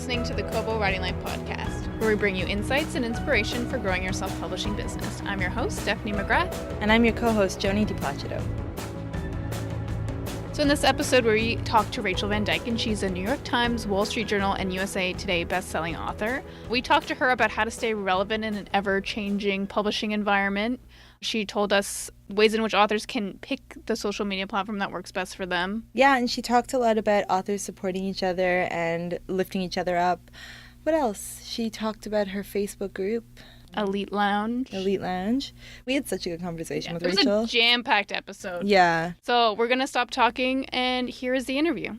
listening to the Kobo Writing Life podcast, where we bring you insights and inspiration for growing your self-publishing business. I'm your host, Stephanie McGrath. And I'm your co-host, Joni DiPlacido. So in this episode, where we talk to Rachel Van Dyken, she's a New York Times, Wall Street Journal, and USA Today best-selling author. We talked to her about how to stay relevant in an ever-changing publishing environment. She told us ways in which authors can pick the social media platform that works best for them. Yeah, and she talked a lot about authors supporting each other and lifting each other up. What else? She talked about her Facebook group. Elite Lounge. We had such a good conversation with Rachel. It was a jam-packed episode. Yeah. So we're going to stop talking, and here is the interview.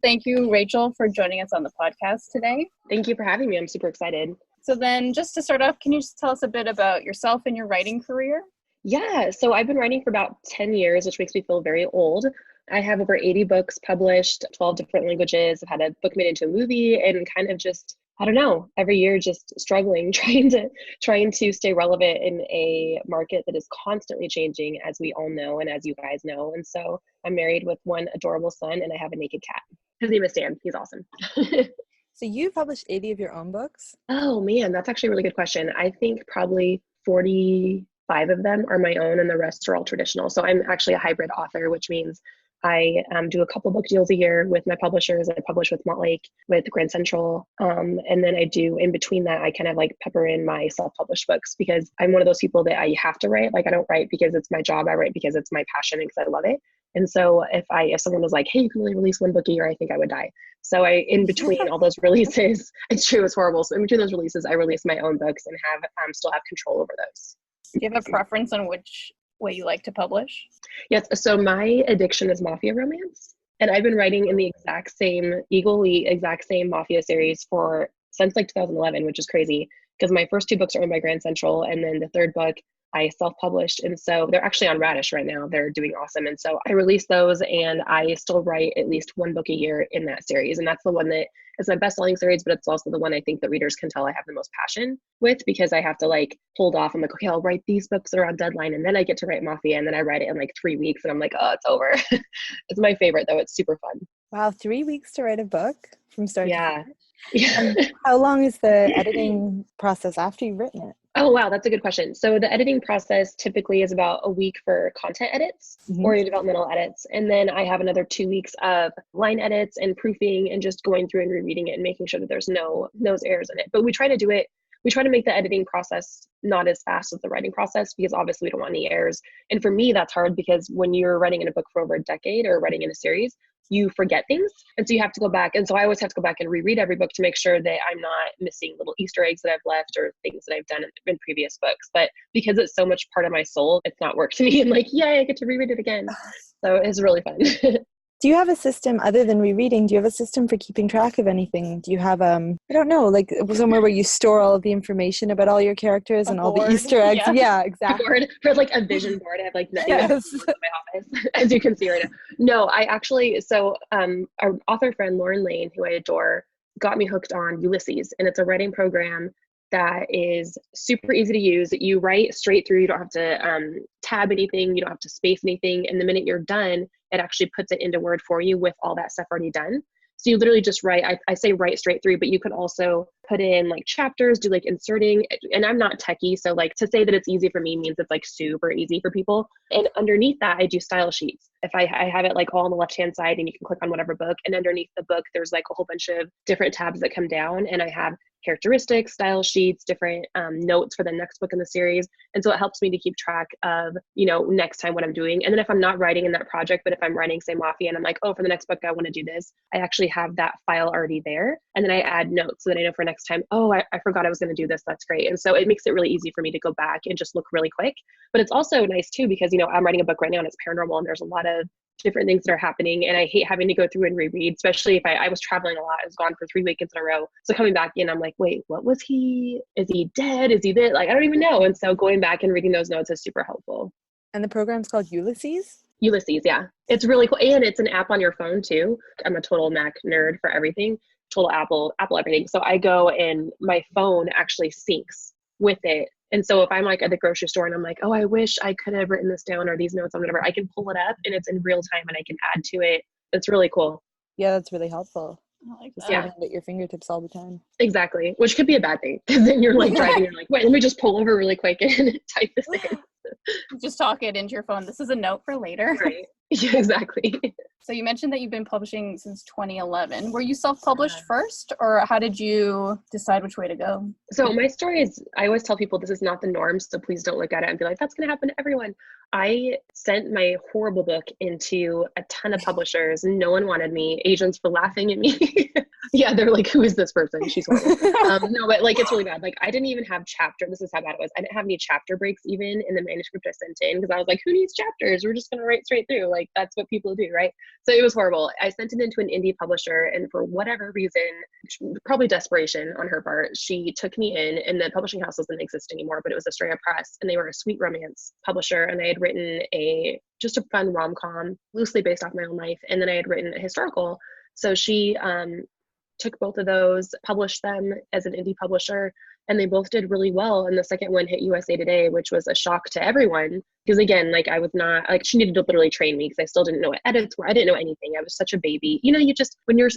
Thank you, Rachel, for joining us on the podcast today. Thank you for having me. I'm super excited. So then, just to start off, can you just tell us a bit about yourself and your writing career? Yeah, so I've been writing for about 10 years, which makes me feel very old. I have over 80 books published, 12 different languages. I've had a book made into a movie, and kind of just, I don't know, every year just struggling, trying to stay relevant in a market that is constantly changing, as we all know and as you guys know. And so I'm married with one adorable son, and I have a naked cat. His name is Stan. He's awesome. So you published 80 of your own books? Oh man, that's actually a really good question. I think probably 45 of them are my own, and the rest are all traditional. So I'm actually a hybrid author, which means I do a couple book deals a year with my publishers. I publish with Montlake, with Grand Central. And then I do, in between that, I kind of like pepper in my self-published books, because I'm one of those people that I have to write. Like, I don't write because it's my job. I write because it's my passion and because I love it. And so if someone was like, hey, you can only release one book a year, I think I would die. So in between all those releases, it's true, it's horrible. So in between those releases, I release my own books and still have control over those. Do you have a preference on which way you like to publish? Yes. So my addiction is mafia romance. And I've been writing in the exact same mafia series since like 2011, which is crazy, because my first two books are owned by Grand Central. And then the third book I self-published. And so they're actually on Radish right now. They're doing awesome. And so I released those, and I still write at least one book a year in that series. And that's the one that is my best-selling series, but it's also the one I think that readers can tell I have the most passion with, because I have to like hold off. I'm like, okay, I'll write these books that are on deadline, and then I get to write Mafia, and then I write it in like 3 weeks, and I'm like, oh, it's over. It's my favorite though. It's super fun. Wow, 3 weeks to write a book from start to finish? Yeah. How long is the editing process after you've written it? Oh, wow. That's a good question. So the editing process typically is about a week for content edits or developmental edits. And then I have another 2 weeks of line edits and proofing and just going through and rereading it and making sure that there's no errors in it. But we try to make the editing process not as fast as the writing process, because obviously we don't want any errors. And for me, that's hard, because when you're writing in a book for over a decade or writing in a series, you forget things. And so you have to go back. And so I always have to go back and reread every book to make sure that I'm not missing little Easter eggs that I've left or things that I've done in previous books. But because it's so much part of my soul, it's not work to me. I'm like, yay, I get to reread it again. So it's really fun. Do you have a system other than rereading? Do you have a system for keeping track of anything? Do you have, I don't know, like somewhere where you store all of the information about all your characters and all the Easter eggs? Yeah, exactly. For like a vision board. I have like nothing in my office, as you can see right now. No, I actually, our author friend, Lauren Lane, who I adore, got me hooked on Ulysses. And it's a writing program that is super easy to use. You write straight through. You don't have to tab anything. You don't have to space anything. And the minute you're done, it actually puts it into Word for you with all that stuff already done. So you literally just write, I say write straight through, but you could also put in like chapters, do like inserting, and I'm not techie. So like to say that it's easy for me means it's like super easy for people. And underneath that, I do style sheets. If I have it like all on the left-hand side, and you can click on whatever book, and underneath the book, there's like a whole bunch of different tabs that come down, and I have characteristics, style sheets, different notes for the next book in the series. And so it helps me to keep track of, next time what I'm doing. And then if I'm not writing in that project, but if I'm writing, say, Mafia, and I'm like, oh, for the next book, I want to do this, I actually have that file already there. And then I add notes so that I know for next time, oh, I forgot I was going to do this. That's great. And so it makes it really easy for me to go back and just look really quick. But it's also nice too, because, I'm writing a book right now and it's paranormal, and there's a lot of different things that are happening. And I hate having to go through and reread, especially if I was traveling a lot. I was gone for 3 weekends in a row. So coming back in, I'm like, wait, what was he? Is he dead? Is he this? Like, I don't even know. And so going back and reading those notes is super helpful. And the program's called Ulysses? Ulysses, yeah. It's really cool. And it's an app on your phone too. I'm a total Mac nerd for everything, total Apple everything. So I go and my phone actually syncs with it. And so if I'm like at the grocery store and I'm like, oh, I wish I could have written this down or these notes on whatever, I can pull it up and it's in real time and I can add to it. It's really cool. Yeah, that's really helpful. I like Just that. having it at your fingertips all the time. Exactly. Which could be a bad thing, because then you're like driving, you're like, wait, let me just pull over really quick and type this in. Just talk it into your phone. This is a note for later. Right. Yeah, exactly. So you mentioned that you've been publishing since 2011. Were you self-published first, or how did you decide which way to go? So my story is, I always tell people this is not the norm, so please don't look at it and be like, that's going to happen to everyone. I sent my horrible book into a ton of publishers. No one wanted me. Agents were laughing at me. Yeah, they're like, who is this person? She's horrible. No, but like, it's really bad. Like, I didn't even have this is how bad it was. I didn't have any chapter breaks even in the manuscript I sent in, because I was like, who needs chapters? We're just going to write straight through. Like, that's what people do, right? So it was horrible. I sent it into an indie publisher, and for whatever reason, probably desperation on her part, she took me in, and the publishing house doesn't exist anymore, but it was Estrella Press, and they were a sweet romance publisher, and I had written just a fun rom-com loosely based off my own life, and then I had written a historical. So she took both of those, published them as an indie publisher, and they both did really well. And the second one hit USA Today, which was a shock to everyone, because again, like, I was not, like, she needed to literally train me, because I still didn't know what edits were. I didn't know anything. I was such a baby. You know,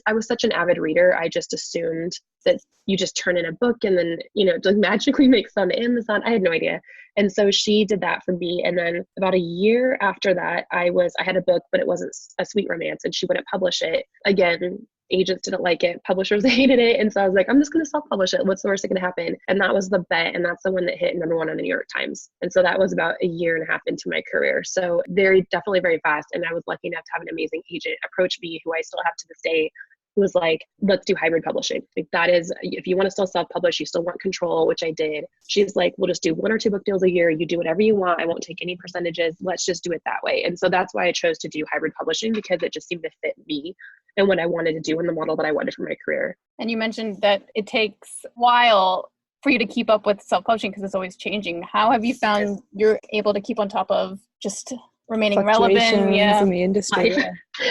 I was such an avid reader, I just assumed that you just turn in a book and then, you know, like magically makes on Amazon. I had no idea. And so she did that for me. And then about a year after that, I had a book, but it wasn't a sweet romance, and she wouldn't publish it. Again, agents didn't like it, publishers hated it, and so I was like, I'm just going to self-publish it. What's the worst that can happen? And that was the bet, and that's the one that hit #1 on the New York Times. And so that was about a year and a half into my career. So definitely very fast. And I was lucky enough to have an amazing agent approach me, who I still have to this day, who was like, let's do hybrid publishing. Like, that is, if you want to still self-publish, you still want control, which I did. She's like, we'll just do 1 or 2 book deals a year. You do whatever you want. I won't take any percentages. Let's just do it that way. And so that's why I chose to do hybrid publishing, because it just seemed to fit me and what I wanted to do in the model that I wanted for my career. And you mentioned that it takes a while for you to keep up with self-publishing, because it's always changing. How have you found you're able to keep on top of just remaining relevant? Yeah, in the industry.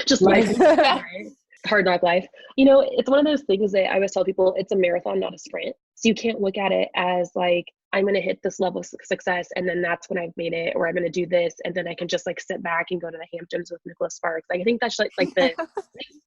Just life. Hard knock life. You know, it's one of those things that I always tell people, it's a marathon, not a sprint. So you can't look at it as like, I'm going to hit this level of success, and then that's when I've made it, or I'm going to do this, and then I can just like sit back and go to the Hamptons with Nicholas Sparks. Like, I think that's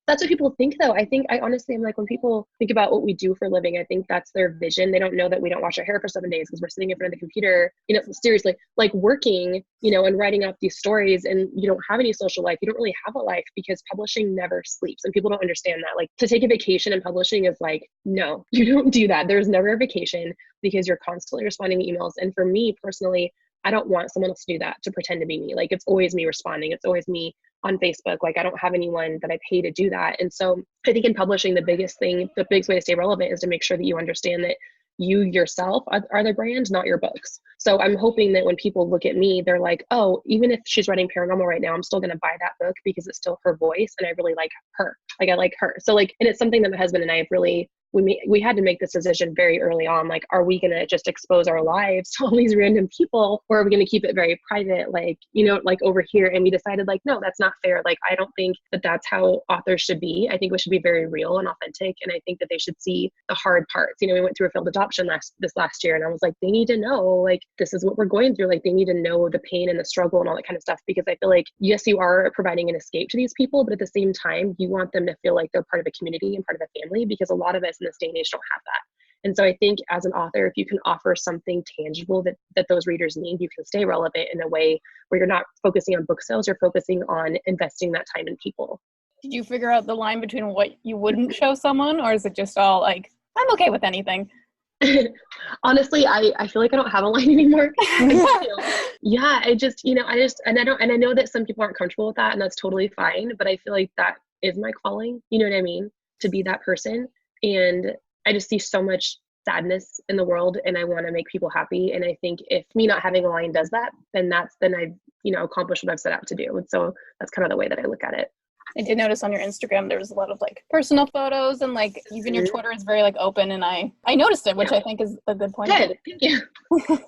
that's what people think, though. I honestly am like, when people think about what we do for a living, I think that's their vision. They don't know that we don't wash our hair for 7 days because we're sitting in front of the computer, you know, seriously, like working, you know, and writing up these stories, and you don't have any social life. You don't really have a life, because publishing never sleeps, and people don't understand that. Like, to take a vacation in publishing is like, no, you don't do that. There's never a vacation, because you're constantly responding to emails. And for me personally, I don't want someone else to do that, to pretend to be me. Like, it's always me responding. It's always me on Facebook. Like, I don't have anyone that I pay to do that. And so I think in publishing, the biggest way to stay relevant is to make sure that you understand that you yourself are the brand, not your books. So I'm hoping that when people look at me, they're like, oh, even if she's writing paranormal right now, I'm still going to buy that book, because it's still her voice, and I really like her. Like, I like her. So like, and it's something that my husband and I have really, we had to make this decision very early on. Like, are we going to just expose our lives to all these random people, or are we going to keep it very private? Like, you know, like over here. And we decided like, no, that's not fair. Like, I don't think that that's how authors should be. I think we should be very real and authentic. And I think that they should see the hard parts. You know, we went through a failed adoption this last year, and I was like, they need to know, like, this is what we're going through. Like, they need to know the pain and the struggle and all that kind of stuff, because I feel like, yes, you are providing an escape to these people, but at the same time, you want them to feel like they're part of a community and part of a family, because a lot of us in this day and age don't have that. And so I think as an author, if you can offer something tangible that those readers need, you can stay relevant in a way where you're not focusing on book sales, you're focusing on investing that time in people. Did you figure out the line between what you wouldn't show someone, or is it just all like, I'm okay with anything? Honestly, I feel like I don't have a line anymore. Yeah, I know that some people aren't comfortable with that, and that's totally fine, but I feel like that is my calling. You know what I mean? To be that person. And I just see so much sadness in the world, and I want to make people happy. And I think if me not having a line does that, then I've, you know, accomplished what I've set out to do. And so that's kind of the way that I look at it. I did notice on your Instagram there was a lot of like personal photos, and like even your Twitter is very like open, and I noticed it, which I think is a good point. Good. Thank you.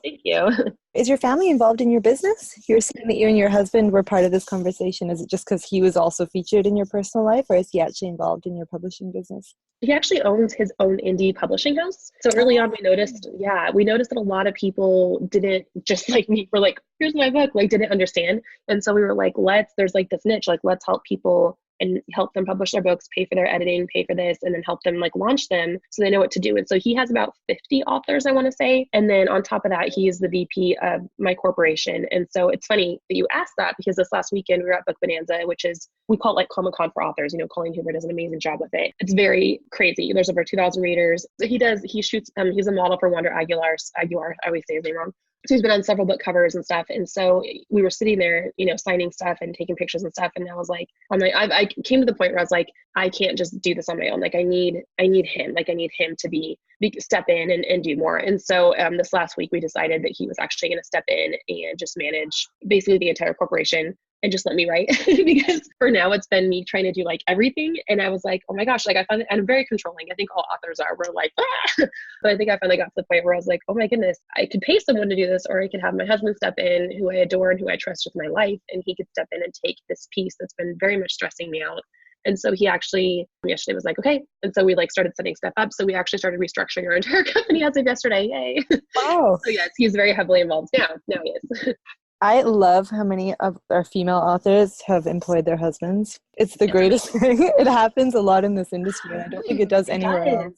Thank you. Is your family involved in your business? You're saying that you and your husband were part of this conversation. Is it just because he was also featured in your personal life, or is he actually involved in your publishing business? He actually owns his own indie publishing house. So early on, we noticed that a lot of people didn't, just like me, were like, here's my book, like didn't understand. And so we were like, there's like this niche, like let's help people and help them publish their books, pay for their editing, pay for this, and then help them like launch them so they know what to do. And so he has about 50 authors, I want to say. And then on top of that, he is the VP of my corporation. And so it's funny that you asked that, because this last weekend we were at Book Bonanza, which is, we call it like Comic-Con for authors. You know, Colleen Hoover does an amazing job with it. It's very crazy. There's over 2,000 readers. He shoots, he's a model for Wander Aguilar, I always say his name wrong. So he's been on several book covers and stuff. And so we were sitting there, you know, signing stuff and taking pictures and stuff. And I was like, I came to the point where I was like, I can't just do this on my own. Like I need him. Like I need him to step in and do more. And so this last week we decided that he was actually going to step in and just manage basically the entire corporation and just let me write. Because for now it's been me trying to do like everything. And I was like, oh my gosh, like I found it, and I'm very controlling. I think all authors are, we're like, ah! But I think I finally got to the point where I was like, oh my goodness, I could pay someone to do this, or I could have my husband step in, who I adore and who I trust with my life. And he could step in and take this piece that's been very much stressing me out. And so he actually yesterday was like, okay. And so we like started setting stuff up. So we actually started restructuring our entire company as of yesterday. Yay. Wow. So yes, he's very heavily involved now. Now he is. I love how many of our female authors have employed their husbands. It's the greatest thing. It happens a lot in this industry, and I don't think it does anywhere else.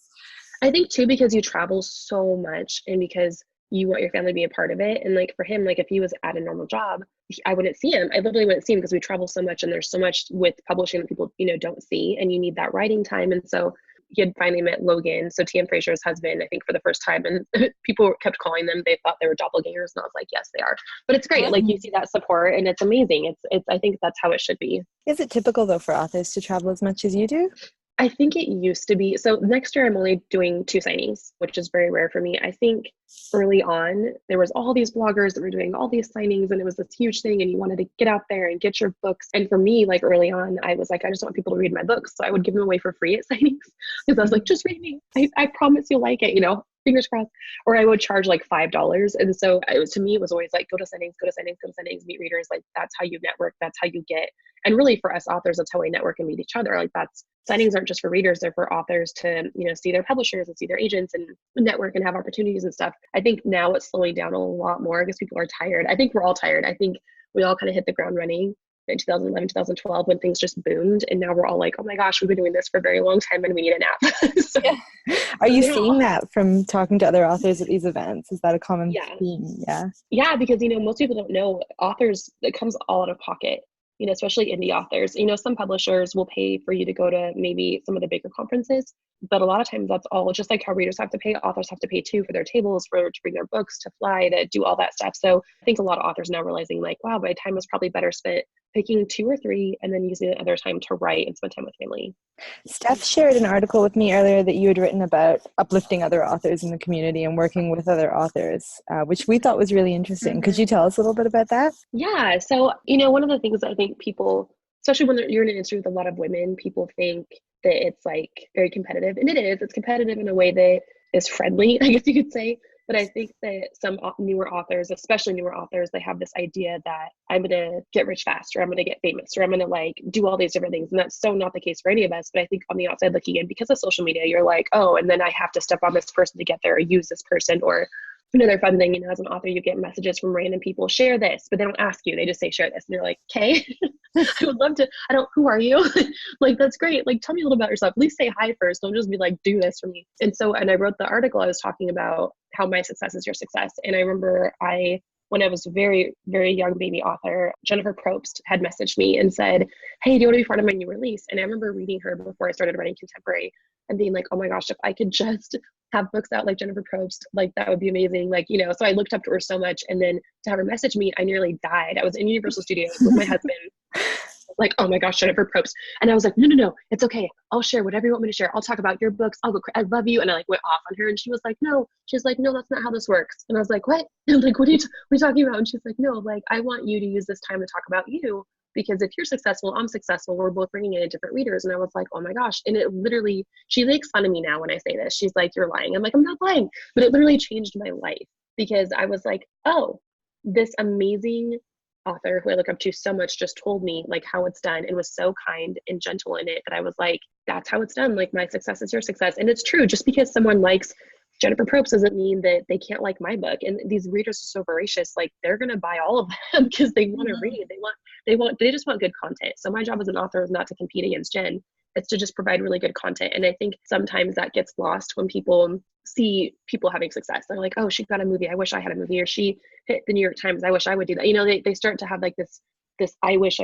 I think too, because you travel so much and because you want your family to be a part of it. And like for him, like if he was at a normal job, I wouldn't see him. I literally wouldn't see him because we travel so much and there's so much with publishing that people, you know, don't see, and you need that writing time. And so he had finally met Logan, so T.M. Fraser's husband, I think for the first time, and people kept calling them, they thought they were doppelgangers, and I was like, yes, they are. But it's great. Like you see that support and it's amazing. It's I think that's how it should be. Is it typical though for authors to travel as much as you do? I think it used to be. So next year I'm only doing 2 signings, which is very rare for me. I think early on there was all these bloggers that were doing all these signings, and it was this huge thing, and you wanted to get out there and get your books. And for me, like early on, I was like, I just want people to read my books. So I would give them away for free at signings, because I was like, just read me. I promise you'll like it, you know, fingers crossed. Or I would charge like $5. And so to me, it was always like, go to signings, meet readers. Like that's how you network. That's how you get. And really for us authors, that's how we network and meet each other. Like signings aren't just for readers, they're for authors to, you know, see their publishers and see their agents and network and have opportunities and stuff. I think now it's slowing down a lot more because people are tired. I think we're all tired. I think we all kind of hit the ground running in 2011, 2012 when things just boomed. And now we're all like, oh my gosh, we've been doing this for a very long time and we need a nap. So, yeah. Are you seeing that from talking to other authors at these events? Is that a common theme? Yeah, because, you know, most people don't know authors, it comes all out of pocket. You know, especially indie authors. You know, some publishers will pay for you to go to maybe some of the bigger conferences, but a lot of times that's all, just like how readers have to pay, authors have to pay too for their tables, to bring their books, to fly, to do all that stuff. So I think a lot of authors now realizing like, wow, my time was probably better spent picking 2 or 3 and then using the other time to write and spend time with family. Steph shared an article with me earlier that you had written about uplifting other authors in the community and working with other authors, which we thought was really interesting. Mm-hmm. Could you tell us a little bit about that? Yeah. So, you know, one of the things I think people, especially when you're in an industry with a lot of women, people think that it's like very competitive. And it is. It's competitive in a way that is friendly, I guess you could say. But I think that some newer authors, especially newer authors, they have this idea that I'm going to get rich fast, or I'm going to get famous, or I'm going to like do all these different things. And that's so not the case for any of us. But I think on the outside looking in, because of social media, you're like, oh, and then I have to step on this person to get there, or use this person. Or another fun thing, you know, as an author, you get messages from random people, share this, but they don't ask you. They just say, share this. And you're like, okay, I would love to. Who are you? Like, that's great. Like, tell me a little about yourself. At least say hi first. Don't just be like, do this for me. And I wrote the article, I was talking about how my success is your success. And I remember when I was a very, very young baby author, Jennifer Probst had messaged me and said, hey, do you want to be part of my new release? And I remember reading her before I started writing contemporary and being like, oh my gosh, if I could just have books out like Jennifer Probst, like that would be amazing. Like, you know, so I looked up to her so much. And then to have her message me, I nearly died. I was in Universal Studios with my husband. Like, oh my gosh, Jennifer Probst. And I was like, no, it's okay. I'll share whatever you want me to share. I'll talk about your books. I'll go, I love you. And I like went off on her. And she was like, no. She's like, no, that's not how this works. And I was like, what? And I'm like, what are you talking about? And she's like, no, like, I want you to use this time to talk about you. Because if you're successful, I'm successful. We're both bringing in different readers. And I was like, oh my gosh. And it literally, she makes fun of me now when I say this. She's like, you're lying. I'm like, I'm not lying. But it literally changed my life because I was like, oh, this amazing author who I look up to so much just told me like how it's done and was so kind and gentle in it that I was like, that's how it's done. Like, my success is your success. And it's true. Just because someone likes Jennifer Probst doesn't mean that they can't like my book. And these readers are so voracious, like they're going to buy all of them because they want to read. They just want good content. So my job as an author is not to compete against Jen. It's to just provide really good content. And I think sometimes that gets lost when people see people having success. They're like, oh, she got a movie. I wish I had a movie. Or she hit the New York Times. I wish I would do that. You know, they start to have like this I wish,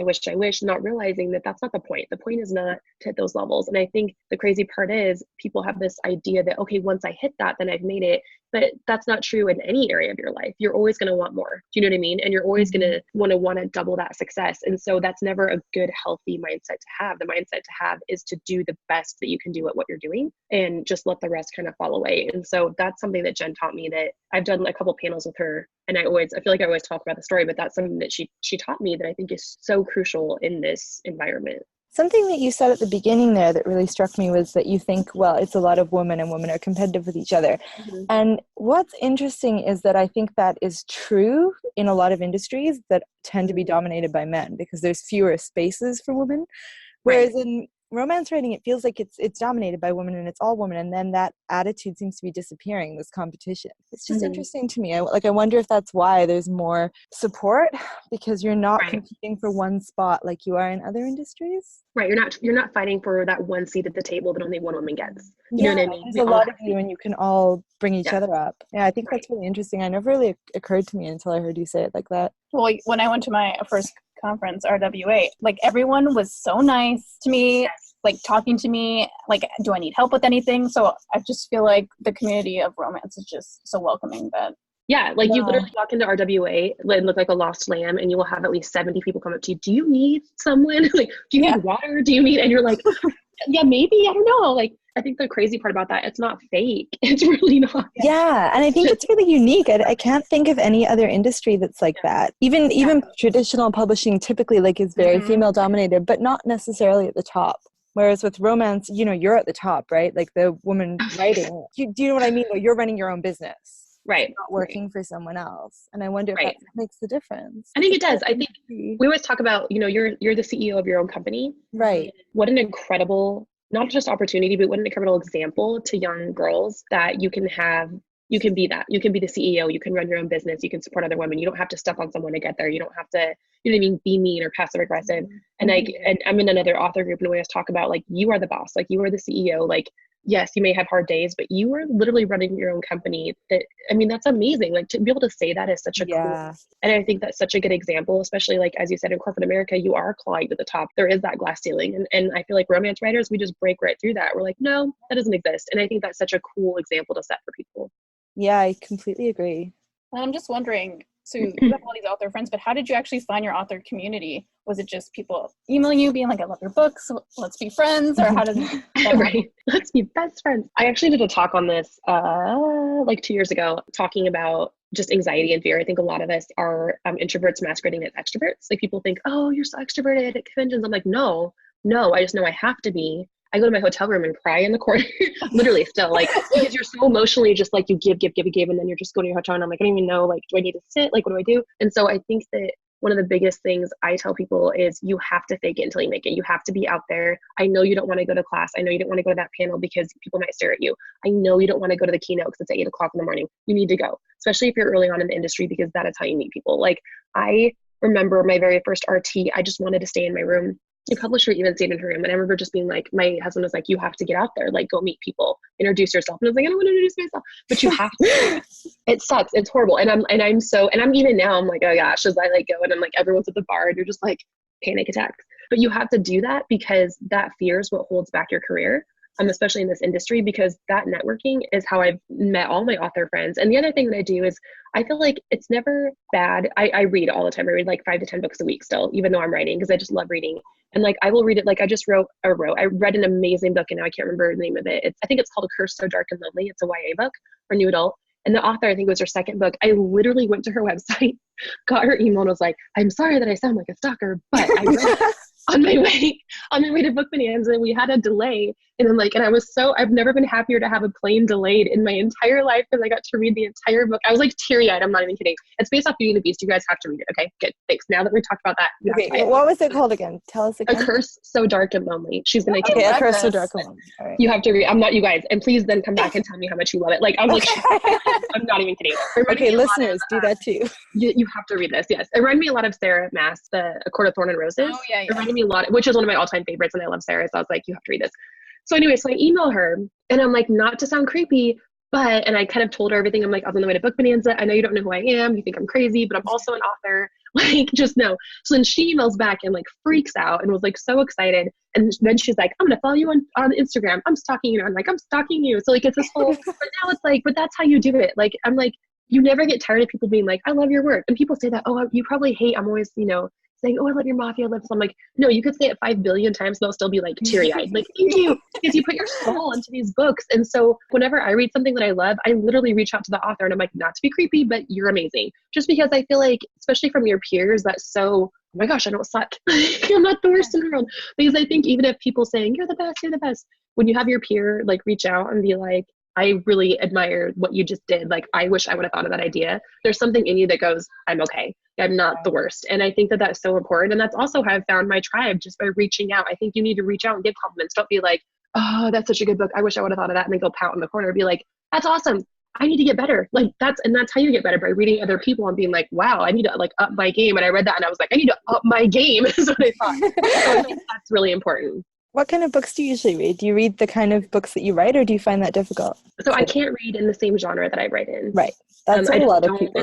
not realizing that that's not the point. The point is not to hit those levels. And I think the crazy part is people have this idea that, okay, once I hit that, then I've made it. But that's not true in any area of your life. You're always going to want more. Do you know what I mean? And you're always going to want to double that success. And so that's never a good, healthy mindset to have. The mindset to have is to do the best that you can do at what you're doing and just let the rest kind of fall away. And so that's something that Jen taught me, that I've done a couple panels with her. And I feel like I always talk about the story, but that's something that she taught me that I think is so crucial in this environment. Something that you said at the beginning there that really struck me was that you think, well, it's a lot of women and women are competitive with each other. Mm-hmm. And what's interesting is that I think that is true in a lot of industries that tend to be dominated by men because there's fewer spaces for women. Whereas in romance writing, it feels like it's dominated by women and it's all women. And then that attitude seems to be disappearing, this competition. It's just interesting to me. I wonder if that's why there's more support because you're not competing for one spot like you are in other industries. Right. You're not fighting for that one seat at the table that only one woman gets. You know what I mean? There's a lot of you and you can all bring each other up. Yeah, I think that's really interesting. I never really occurred to me until I heard you say it like that. Well, when I went to my first conference, RWA, like everyone was so nice to me, like talking to me, like, do I need help with anything? So I just feel like the community of romance is just so welcoming that. Yeah, like you literally walk into RWA and look like a lost lamb and you will have at least 70 people come up to you. Do you need someone? Like, do you need water? Do you need, and you're like, yeah, maybe, I don't know. Like, I think the crazy part about that, it's not fake. It's really not. Yeah. And I think it's really unique. I can't think of any other industry that's like that. Even traditional publishing typically like is very female dominated, but not necessarily at the top. Whereas with romance, you know, you're at the top, right? Like the woman writing. Do you know what I mean? Well, you're running your own business. Right. Not working for someone else. And I wonder if that makes the difference. I think it does. I think we always talk about, you know, you're the CEO of your own company. Right. What an incredible, not just opportunity, but what an incredible example to young girls that you can be that. You can be the CEO, you can run your own business, you can support other women. You don't have to step on someone to get there. You don't have to, you know what I mean, be mean or passive aggressive. And I'm in another author group and we always talk about like, you are the boss, like you are the CEO, like, yes, you may have hard days, but you are literally running your own company. That's amazing. Like to be able to say that is such a cool, and I think that's such a good example, especially like, as you said, in corporate America, you are clawing to the top. There is that glass ceiling. And I feel like romance writers, we just break right through that. We're like, no, that doesn't exist. And I think that's such a cool example to set for people. Yeah, I completely agree. I'm just wondering, so you have all these author friends, but how did you actually find your author community? Was it just people emailing you, being like, I love your books, let's be friends? Or how did right. Let's be best friends. I actually did a talk on this like 2 years ago, talking about just anxiety and fear. I think a lot of us are introverts masquerading as extroverts. Like people think, oh, you're so extroverted at conventions. I'm like, no, I just know I have to be. I go to my hotel room and cry in the corner, literally still, like, because you're so emotionally just like you give, and then you're just going to your hotel and I'm like, I don't even know, like, do I need to sit? Like, what do I do? And so I think that one of the biggest things I tell people is you have to fake it until you make it. You have to be out there. I know you don't want to go to class. I know you don't want to go to that panel because people might stare at you. I know you don't want to go to the keynote because it's at 8 o'clock in the morning. You need to go, especially if you're early on in the industry, because that is how you meet people. Like, I remember my very first RT, I just wanted to stay in my room. The publisher even stayed in her room. And I remember just being like, my husband was like, you have to get out there, like go meet people, introduce yourself. And I was like, I don't want to introduce myself, but you have to. It sucks. It's horrible. And I'm even now, I'm like, oh gosh, as I like go and I'm like, everyone's at the bar and you're just like panic attacks. But you have to do that because that fear is what holds back your career. Especially in this industry, because that networking is how I've met all my author friends. And the other thing that I do is I feel like it's never bad. I read all the time. I read like 5 to 10 books a week still, even though I'm writing, because I just love reading. And like, I will read it. Like I read an amazing book and now I can't remember the name of it. I think it's called A Curse So Dark and Lonely. It's a YA book for new adult. And the author, I think it was her second book. I literally went to her website, got her email and was like, I'm sorry that I sound like a stalker, but I read it. on my way to Book Bonanza. We had a delay, and I've never been happier to have a plane delayed in my entire life because I got to read the entire book. I was like teary-eyed. I'm not even kidding. It's based off Beauty and the Beast. You guys have to read it. Okay, good. Thanks. Now that we talked about that, okay. What was it called again? Tell us again. A Curse So Dark and Lonely. She's gonna okay. A Curse So Dark and Lonely. All right. You have to read. I'm not you guys, and please then come back and tell me how much you love it. Like I'm like, I'm not even kidding. Okay, listeners, do that too. You have to read this. Yes, it reminded me a lot of Sarah Maas, the A Court of Thorn and Roses. Oh yeah. It reminded me a lot, which is one of my all-time favorites, and I love Sarah. So I was like, you have to read this. So anyway, so I email her, and I'm like, not to sound creepy, and I kind of told her everything. I'm like, I was on the way to Book Bonanza. I know you don't know who I am. You think I'm crazy, but I'm also an author. Like, just know. So then she emails back and like freaks out and was like so excited. And then she's like, I'm going to follow you on Instagram. I'm stalking you. I'm like, I'm stalking you. So like, it's this whole, but now it's like, but that's how you do it. Like, I'm like, you never get tired of people being like, I love your work. And people say that, oh, you probably hate, I'm always, saying, oh, I love your mafia lips. I'm like, no, you could say it 5 billion times and they'll still be like teary-eyed. Like, thank you, because you put your soul into these books. And so whenever I read something that I love, I literally reach out to the author and I'm like, not to be creepy, but you're amazing. Just because I feel like, especially from your peers, that's so, oh my gosh, I don't suck. I'm not the worst in the world. Because I think even if people saying, you're the best, when you have your peer like reach out and be like, I really admire what you just did. Like, I wish I would have thought of that idea. There's something in you that goes, I'm okay. I'm not the worst. And I think that that's so important. And that's also how I've found my tribe, just by reaching out. I think you need to reach out and give compliments. Don't be like, oh, that's such a good book. I wish I would have thought of that. And then go pout in the corner. Be like, that's awesome. I need to get better. Like that's how you get better, by reading other people and being like, wow, I need to like up my game. And I read that and I was like, I need to up my game is what I thought. So I think that's really important. What kind of books do you usually read? Do you read the kind of books that you write, or do you find that difficult? So I can't read in the same genre that I write in. Right. That's a lot of people.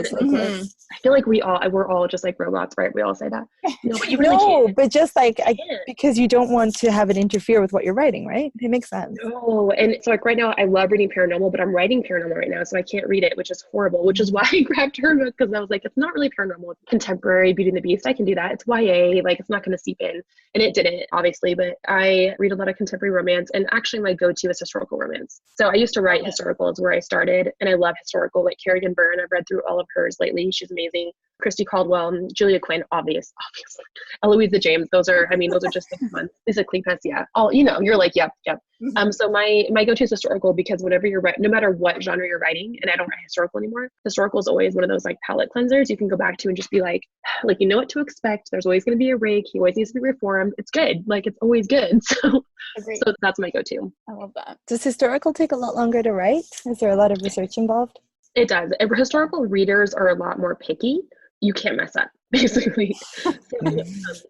I feel like we're all just like robots, right? We all say that. No, but you really can't. But just like, because you don't want to have it interfere with what you're writing, right? It makes sense. No, and so like right now I love reading paranormal, but I'm writing paranormal right now, so I can't read it, which is horrible, which is why I grabbed her book, because I was like, it's not really paranormal. It's contemporary Beauty and the Beast. I can do that. It's YA, like it's not going to seep in. And it didn't, obviously, but I read a lot of contemporary romance, and actually my go-to is historical romance. So I used to write historical is where I started, and I love historical, like Kerrigan Byrne. I've read through all of hers lately. She's amazing. Christy Caldwell, Julia Quinn, obviously. Eloisa James. Those are just the ones. Lisa Kleypas, yeah. All, you're like, yep. So my go-to is historical, because whenever you're writing, no matter what genre you're writing, and I don't write historical anymore, historical is always one of those like palate cleansers you can go back to and just be like you know what to expect. There's always going to be a rake. He always needs to be reformed. It's good. Like, it's always good. So that's my go-to. I love that. Does historical take a lot longer to write? Is there a lot of research involved? It does. Historical readers are a lot more picky. You can't mess up, basically.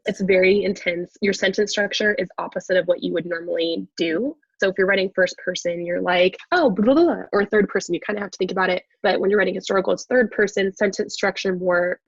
It's very intense. Your sentence structure is opposite of what you would normally do. So if you're writing first person, you're like, oh, blah, blah, blah. Or third person, you kind of have to think about it. But when you're writing historical, it's third person, sentence structure more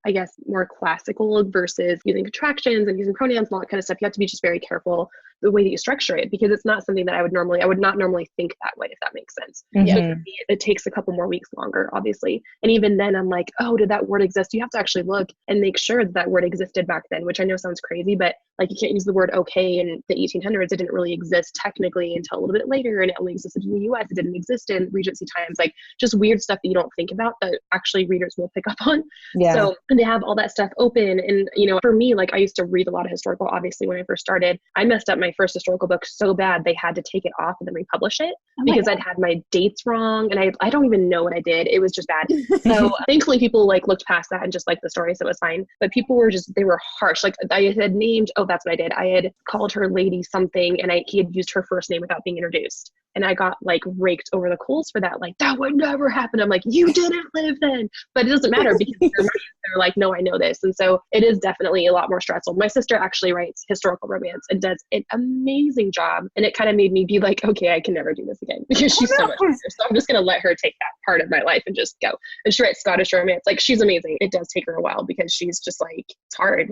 classical versus using contractions and using pronouns and all that kind of stuff. You have to be just very careful the way that you structure it, because it's not something that I would not normally think that way, if that makes sense. Mm-hmm. So for me, it takes a couple more weeks longer, obviously. And even then I'm like, oh, did that word exist? You have to actually look and make sure that word existed back then, which I know sounds crazy, but like you can't use the word okay in the 1800s. It didn't really exist technically until a little bit later, and it only existed in the US. It didn't exist in Regency times, like just weird stuff that you don't think about that actually readers will pick up on. Yeah. So, and they have all that stuff open. And, for me, like I used to read a lot of historical, obviously, when I first started. I messed up my first historical book so bad they had to take it off and then republish it because I'd had my dates wrong, and I don't even know what I did. It was just bad. So thankfully people like looked past that and just liked the story, so it was fine. But people were they were harsh. Like I had named, that's what I did. I had called her Lady something, and he had used her first name without being introduced. And I got like raked over the coals for that. Like, that would never happen. I'm like, you didn't live then. But it doesn't matter, because they're like, no, I know this. And so it is definitely a lot more stressful. My sister actually writes historical romance and does an amazing job. And it kind of made me be like, okay, I can never do this again, because she's so much better. So I'm just going to let her take that part of my life and just go. And she writes Scottish romance. Like, she's amazing. It does take her a while, because she's just like, it's hard,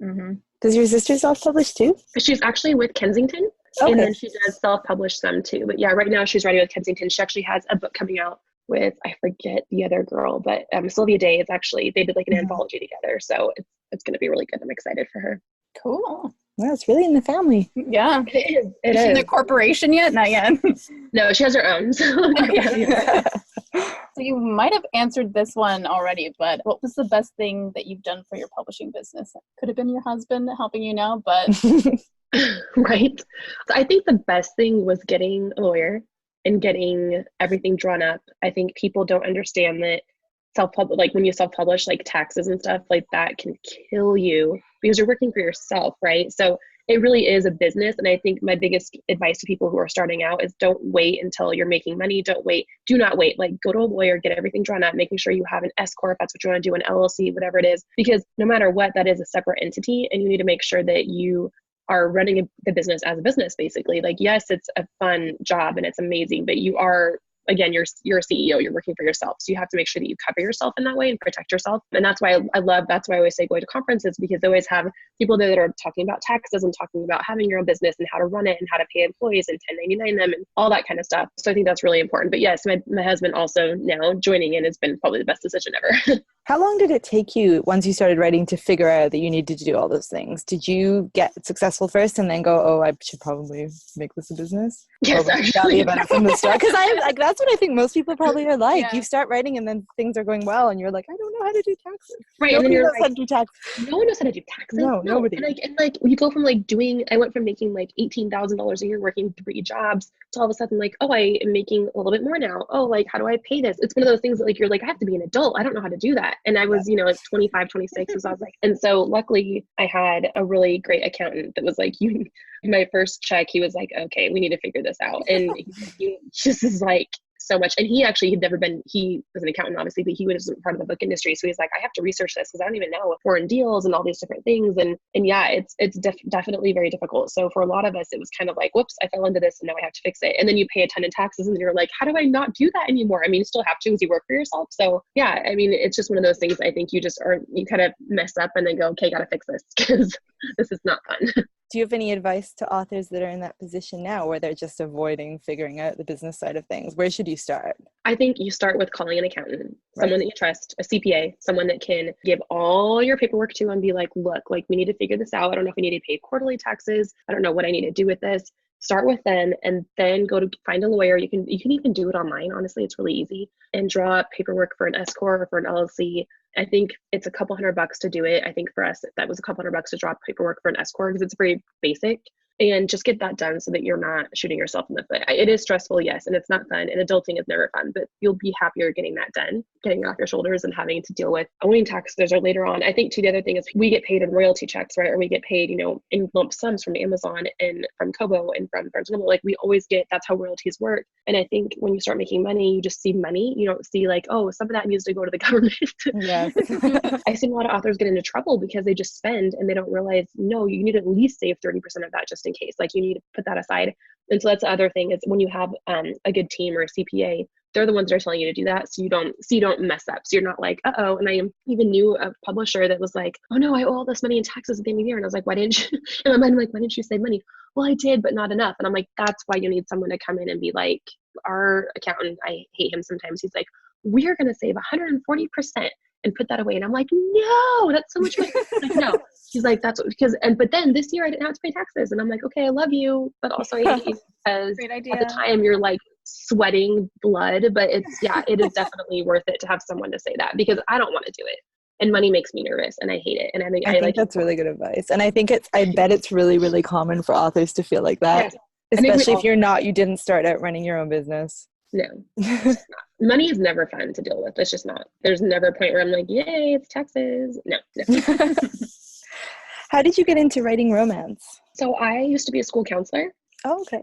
Mm-hmm. Does your sister self-publish too? She's actually with Kensington. Okay. And then she does self-publish some too. But yeah, right now she's writing with Kensington. She actually has a book coming out with, I forget the other girl, but Sylvia Day is actually, they did like an anthology together. So it's going to be really good. I'm excited for her. Cool. Well, it's really in the family. Yeah. It is. Is she in the corporation yet? Not yet. No, she has her own. So, yeah. So you might have answered this one already, but what was the best thing that you've done for your publishing business? Could have been your husband helping you now, but right. So I think the best thing was getting a lawyer and getting everything drawn up. I think people don't understand that like when you self-publish, like taxes and stuff like that can kill you because you're working for yourself, right? So it really is a business. And I think my biggest advice to people who are starting out is don't wait until you're making money. Do not wait. Like go to a lawyer, get everything drawn up, making sure you have an S corp if that's what you want to do, an LLC, whatever it is, because no matter what, that is a separate entity, and you need to make sure that you are running the business as a business, basically. Like, yes, it's a fun job and it's amazing, but you are, again, you're a CEO, you're working for yourself. So you have to make sure that you cover yourself in that way and protect yourself. And that's why that's why I always say going to conferences, because they always have people there that are talking about taxes and talking about having your own business and how to run it and how to pay employees and 1099 them and all that kind of stuff. So I think that's really important. But yes, my husband also now joining in has been probably the best decision ever. How long did it take you once you started writing to figure out that you needed to do all those things? Did you get successful first and then go, oh, I should probably make this a business? Yes, actually. About it from the start? Because that's what I think most people probably are like. Yeah. You start writing and then things are going well and you're like, I don't know how to do taxes. Right. Nobody knows how to do taxes. No one knows how to do taxes. No, nobody. And you go from I went from making like $18,000 a year working 3 jobs to all of a sudden like, oh, I am making a little bit more now. Oh, like, how do I pay this? It's one of those things that like, you're like, I have to be an adult. I don't know how to do that. And I was, like 25, 26. So I was like, and so luckily I had a really great accountant that was like, my first check, he was like, okay, we need to figure this out. And he just is like, so much. And he was an accountant, obviously, but he was part of the book industry. So he's like, I have to research this because I don't even know foreign deals and all these different things. And yeah, it's definitely very difficult. So for a lot of us, it was kind of like, whoops, I fell into this and now I have to fix it. And then you pay a ton of taxes and you're like, how do I not do that anymore? I mean, you still have to because you work for yourself. So yeah, I mean, it's just one of those things. I think you kind of mess up and then go, okay, got to fix this because this is not fun. Do you have any advice to authors that are in that position now where they're just avoiding figuring out the business side of things? Where should you start? I think you start with calling an accountant, someone that you trust, a CPA, someone that can give all your paperwork to and be like, look, like we need to figure this out. I don't know if we need to pay quarterly taxes. I don't know what I need to do with this. Start with them and then go to find a lawyer. You can even do it online. Honestly, it's really easy, and draw up paperwork for an S corp or for an LLC. I think it's a couple $100 to do it. I think for us, that was a couple $100 to draw up paperwork for an S corp because it's very basic. And just get that done so that you're not shooting yourself in the foot. It is stressful, yes, and it's not fun. And adulting is never fun, but you'll be happier getting that done, getting it off your shoulders and having to deal with owning taxes or later on. I think too, the other thing is we get paid in royalty checks, right? Or we get paid, in lump sums from Amazon and from Kobo and from Barnes & Noble. Like we always get, that's how royalties work. And I think when you start making money, you just see money. You don't see like, oh, some of that needs to go to the government. Yes. I've seen a lot of authors get into trouble because they just spend and they don't realize, no, you need to at least save 30% of that just in case. Like you need to put that aside. And so that's the other thing is when you have a good team or a CPA, they're the ones that are telling you to do that. So you don't mess up. So you're not like, uh-oh. And I even knew a publisher that was like, oh no, I owe all this money in taxes at the end of the year. And I was like, why didn't you? In my mind, I'm like, why didn't you save money? Well, I did, but not enough. And I'm like, that's why you need someone to come in and be like, our accountant, I hate him sometimes. He's like, we're going to save 140% and put that away. And I'm like, no, that's so much money. Like, no. He's like, but then this year I didn't have to pay taxes. And I'm like, okay, I love you, but also I hate you because at the time you're like sweating blood, but it is definitely worth it to have someone to say that because I don't want to do it. And money makes me nervous and I hate it. And I think that's really good advice. And I bet it's really, really common for authors to feel like that, especially if you didn't start out running your own business. No, money is never fun to deal with. It's just not. There's never a point where I'm like, yay, it's taxes. No. How did you get into writing romance? So I used to be a school counselor. Oh, okay.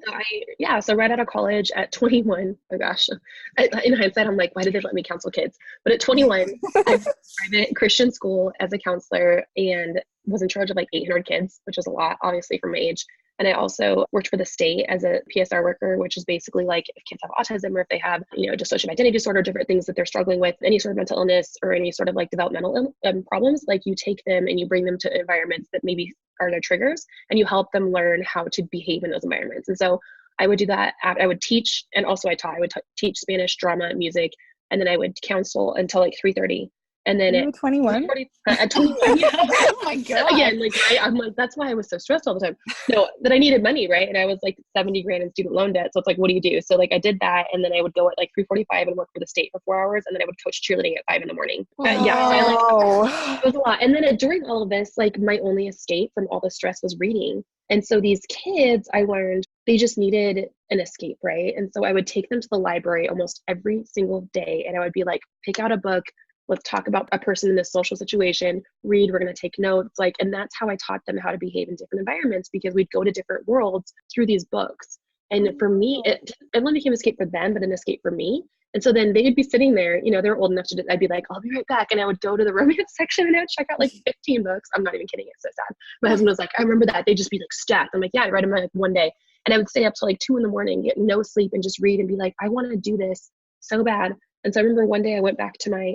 So right out of college at 21, oh gosh, in hindsight, I'm like, why did they let me counsel kids? But at 21, I went to private Christian school as a counselor and was in charge of like 800 kids, which was a lot, obviously, for my age. And I also worked for the state as a PSR worker, which is basically like if kids have autism or if they have, dissociative identity disorder, different things that they're struggling with, any sort of mental illness or any sort of like developmental problems, like you take them and you bring them to environments that maybe are their triggers and you help them learn how to behave in those environments. And so I would do that. I would teach and also I taught. I would teach Spanish, drama, music, and then I would counsel until like 3:30. And then you were 21? At 21, yeah. Oh my God. Again, like, right? I'm like, that's why I was so stressed all the time. No, that I needed money, right? And I was like 70 grand in student loan debt. So it's like, what do you do? So like I did that, and then I would go at like 3:45 and work for the state for 4 hours, and then I would coach cheerleading at 5 a.m. Yeah, so I like, it was a lot. And then during all of this, like my only escape from all the stress was reading. And so these kids, I learned they just needed an escape, right? And so I would take them to the library almost every single day, and I would be like, pick out a book. Let's talk about a person in this social situation, read, we're going to take notes. Like, and that's how I taught them how to behave in different environments, because we'd go to different worlds through these books. And for me, it only became an escape for them, but an escape for me. And so then they'd be sitting there, you know, they're old enough to, I'd be like, I'll be right back. And I would go to the romance section and I would check out like 15 books. I'm not even kidding. It's so sad. My husband was like, I remember that. They'd just be like stacked. I'm like, yeah, I read them like one day. And I would stay up till like 2 a.m, get no sleep, and just read and be like, I want to do this so bad. And so I remember one day I went back to my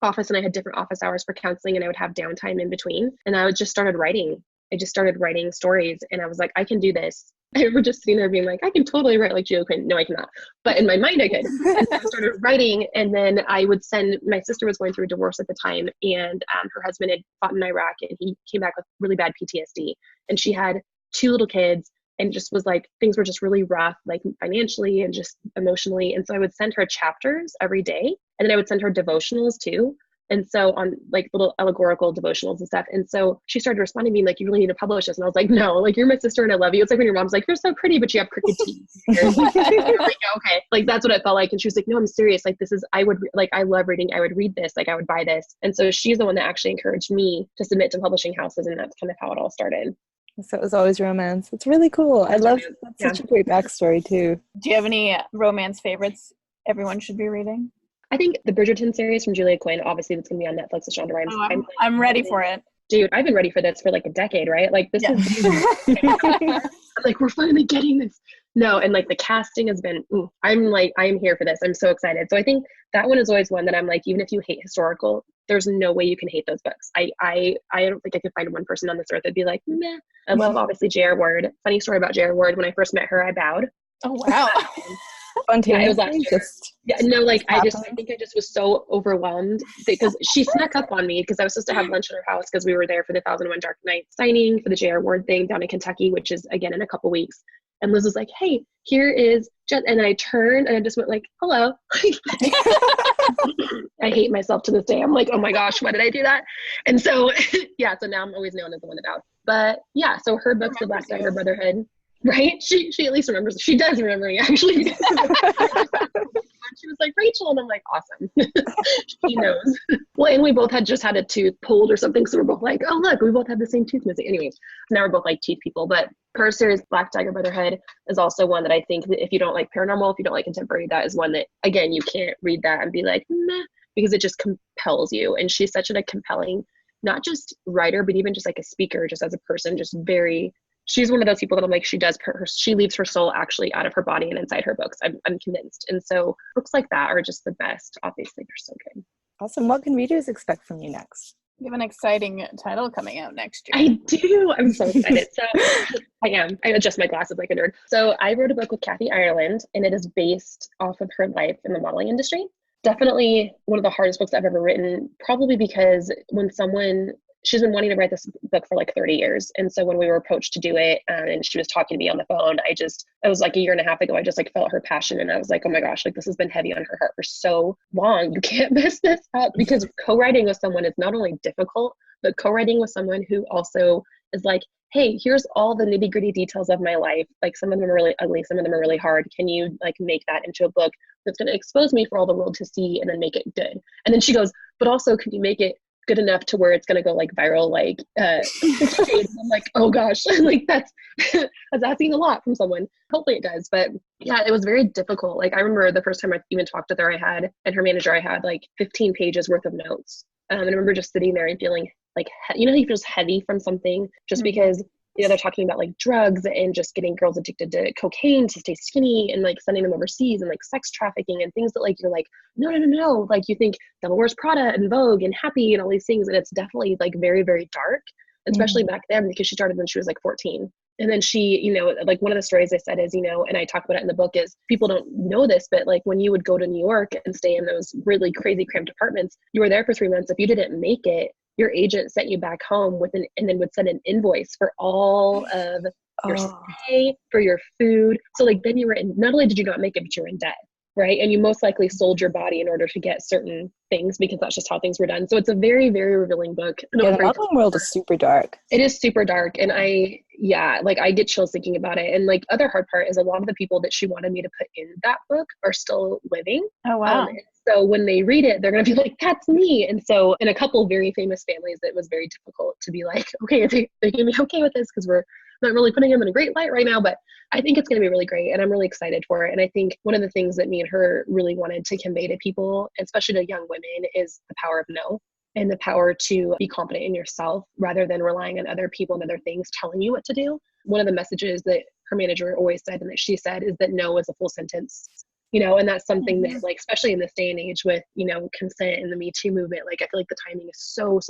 office, and I had different office hours for counseling, and I would have downtime in between. And I would just started writing. I just started writing stories, and I was like, I can do this. I remember just sitting there being like, I can totally write like Jill Quinn. No, I cannot. But in my mind, I could. And so I started writing, and then I would send, my sister was going through a divorce at the time, and her husband had fought in Iraq, and he came back with really bad PTSD. And she had 2 little kids, and just was like, things were just really rough, like financially and just emotionally. And so I would send her chapters every day, and then I would send her devotionals too. And so on like little allegorical devotionals and stuff. And so she started responding, being like, you really need to publish this. And I was like, no, like, you're my sister and I love you. It's like when your mom's like, you're so pretty, but you have crooked teeth. Like, okay. Like, that's what it felt like. And she was like, no, I'm serious. Like, this is, I would like, I love reading. I would read this. Like, I would buy this. And so she's the one that actually encouraged me to submit to publishing houses. And that's kind of how it all started. So it was always romance. It's really cool. I love that's such a great backstory too. Do you have any romance favorites everyone should be reading? I think the Bridgerton series from Julia Quinn, obviously that's going to be on Netflix with Shonda Rhimes. Oh, I'm ready for it. Dude, I've been ready for this for like a decade, right? Like this is like, we're finally getting this. No, and like the casting has been, I'm here for this. I'm so excited. So I think that one is always one that I'm like, even if you hate historical, there's no way you can hate those books. I don't think I could find one person on this earth that'd be like, meh. I love obviously J.R. Ward. Funny story about J.R. Ward. When I first met her, I bowed. Oh wow. Yeah, it was last year. Yeah, no, like I think I just was so overwhelmed because she snuck up on me, because I was supposed to have lunch at her house because we were there for the 1001 Dark Knight signing for the J.R. Ward thing down in Kentucky, which is again in a couple weeks. And Liz was like, hey, here is Jen. And I turned and I just went like, hello. I hate myself to this day. I'm like, oh my gosh, why did I do that? And so, yeah, so now I'm always known as the one that bowed. But yeah, so her books, The Black Dagger Brotherhood, right? She at least remembers. She does remember me, actually. She was like, Rachel, and I'm like, awesome. She knows. Well, and we both had just had a tooth pulled or something, so we're both like, oh look, we both have the same tooth missing. Anyways, now we're both like teeth people. But her series, Black Dagger Brotherhood, is also one that I think that if you don't like paranormal, if you don't like contemporary, that is one that, again, you can't read that and be like, meh, because it just compels you. And she's such a compelling, not just writer, but even just like a speaker, just as a person, just very. She's one of those people that I'm like, she leaves her soul actually out of her body and inside her books. I'm convinced. And so books like that are just the best. Obviously, they're so good. Awesome. What can readers expect from you next? You have an exciting title coming out next year. I do. I'm so excited. So I am. I adjust my glasses like a nerd. So I wrote a book with Kathy Ireland, and it is based off of her life in the modeling industry. Definitely one of the hardest books I've ever written, probably because she's been wanting to write this book for like 30 years. And so when we were approached to do it, and she was talking to me on the phone, it was like a year and a half ago, I just like felt her passion. And I was like, oh my gosh, like this has been heavy on her heart for so long. You can't mess this up, because co-writing with someone is not only difficult, but co-writing with someone who also is like, hey, here's all the nitty gritty details of my life. Like some of them are really ugly. Some of them are really hard. Can you like make that into a book that's going to expose me for all the world to see and then make it good? And then she goes, but also can you make it good enough to where it's going to go like viral, like I'm like, oh gosh, like that's asking a lot from someone. Hopefully it does. But yeah, it was very difficult. Like I remember the first time I even talked with her, and her manager, I had like 15 pages worth of notes. And I remember just sitting there and feeling like, you feel just heavy from something just because, they're talking about like drugs and just getting girls addicted to cocaine to stay skinny and like sending them overseas and like sex trafficking and things that like, you're like, no. Like you think Devil Wears Prada and Vogue and Happy and all these things. And it's definitely like very, very dark, especially back then, because she started when she was like 14. And then she, you know, like one of the stories I said is, you know, and I talk about it in the book, is people don't know this, but like when you would go to New York and stay in those really crazy cramped apartments, you were there for 3 months. If you didn't make it, your agent sent you back home and then would send an invoice for all of your stay, for your food. So like then you were in, not only did you not make it, but you were in debt. Right. And you most likely sold your body in order to get certain things because that's just how things were done. So it's a very, very revealing book. Yeah, the modeling world is super dark. It is super dark. And I get chills thinking about it. And like other hard part is a lot of the people that she wanted me to put in that book are still living. Oh, wow. So when they read it, they're going to be like, that's me. And so in a couple of very famous families, it was very difficult to be like, okay, they can be okay with this because we're not really putting him in a great light right now, but I think it's going to be really great. And I'm really excited for it. And I think one of the things that me and her really wanted to convey to people, especially to young women, is the power of no and the power to be confident in yourself rather than relying on other people and other things telling you what to do. One of the messages that her manager always said and that she said is that no is a full sentence. You know, and that's something that, like, especially in this day and age with, you know, consent and the Me Too movement, like, I feel like the timing is so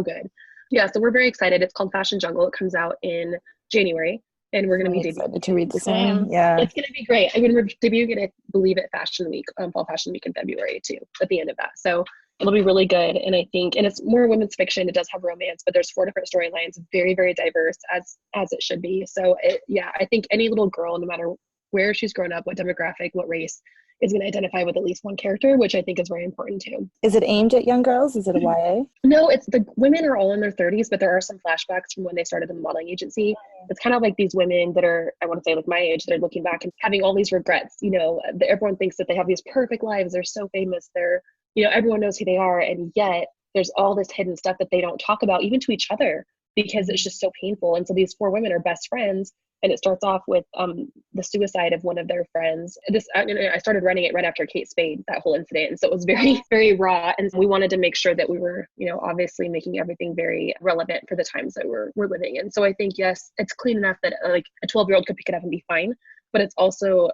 good. Yeah, so we're very excited. It's called Fashion Jungle. It comes out in January, and we're going to be excited to read the same. Yeah, it's going to be great. I mean, we're debuting it, believe it, Fashion Week, Fall Fashion Week in February too, at the end of that. So it'll be really good. And I think, and it's more women's fiction. It does have romance, but there's 4 different storylines, very, very diverse as it should be. So I think any little girl, no matter where she's grown up, what demographic, what race, is going to identify with at least one character, which I think is very important too. Is it aimed at young girls? Is it a YA? No, it's the women are all in their 30s, but there are some flashbacks from when they started in the modeling agency. It's kind of like these women that are, I want to say like my age, they're looking back and having all these regrets. You know, everyone thinks that they have these perfect lives. They're so famous. They're, you know, everyone knows who they are. And yet there's all this hidden stuff that they don't talk about even to each other because it's just so painful. And so these 4 women are best friends. And it starts off with the suicide of one of their friends. I started writing it right after Kate Spade, that whole incident. And so it was very, very raw. And we wanted to make sure that we were, you know, obviously making everything very relevant for the times that we're living in. So I think, yes, it's clean enough that like a 12-year-old could pick it up and be fine. But it's also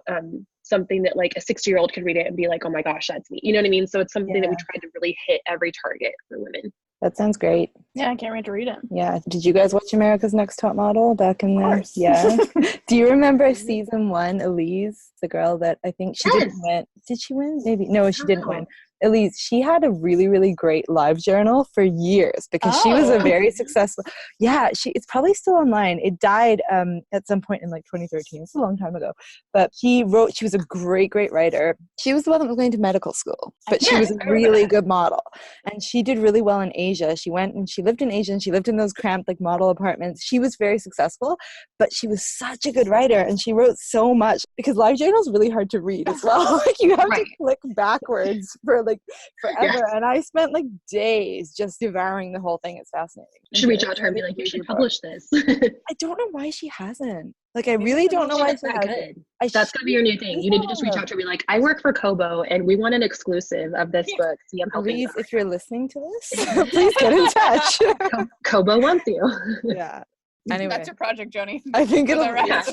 something that like a 60-year-old could read it and be like, oh my gosh, that's me. You know what I mean? So it's something that we tried to really hit every target for women. That sounds great. Yeah, I can't wait to read it. Yeah. Did you guys watch America's Next Top Model back in the? Yeah. Do you remember season 1, Elise, the girl that I think she didn't win? Did she win? Maybe. No, she didn't win. Elise, she had a really, really great live journal for years because she was a very successful. Yeah, it's probably still online. It died at some point in like 2013. It's a long time ago. But she was a great, great writer. She was the one that was going to medical school, but she was a really good model. And she did really well in Asia. She went and she lived in Asia and she lived in those cramped like model apartments. She was very successful, but she was such a good writer and she wrote so much because live journal is really hard to read as well. Like you have to click backwards for like forever. And I spent like days just devouring the whole thing. It's fascinating. You should reach out to her and be like, you should publish this. I don't know why she hasn't. Like, I really don't know why she hasn't. That's going to be your new thing. You need to just reach out to her and be like, I work for Kobo and we want an exclusive of this book. See, I'm helping. Please, if you're listening to this, please get in touch. Kobo wants you. Yeah. Anyway, that's your project, Joni. I think it'll. I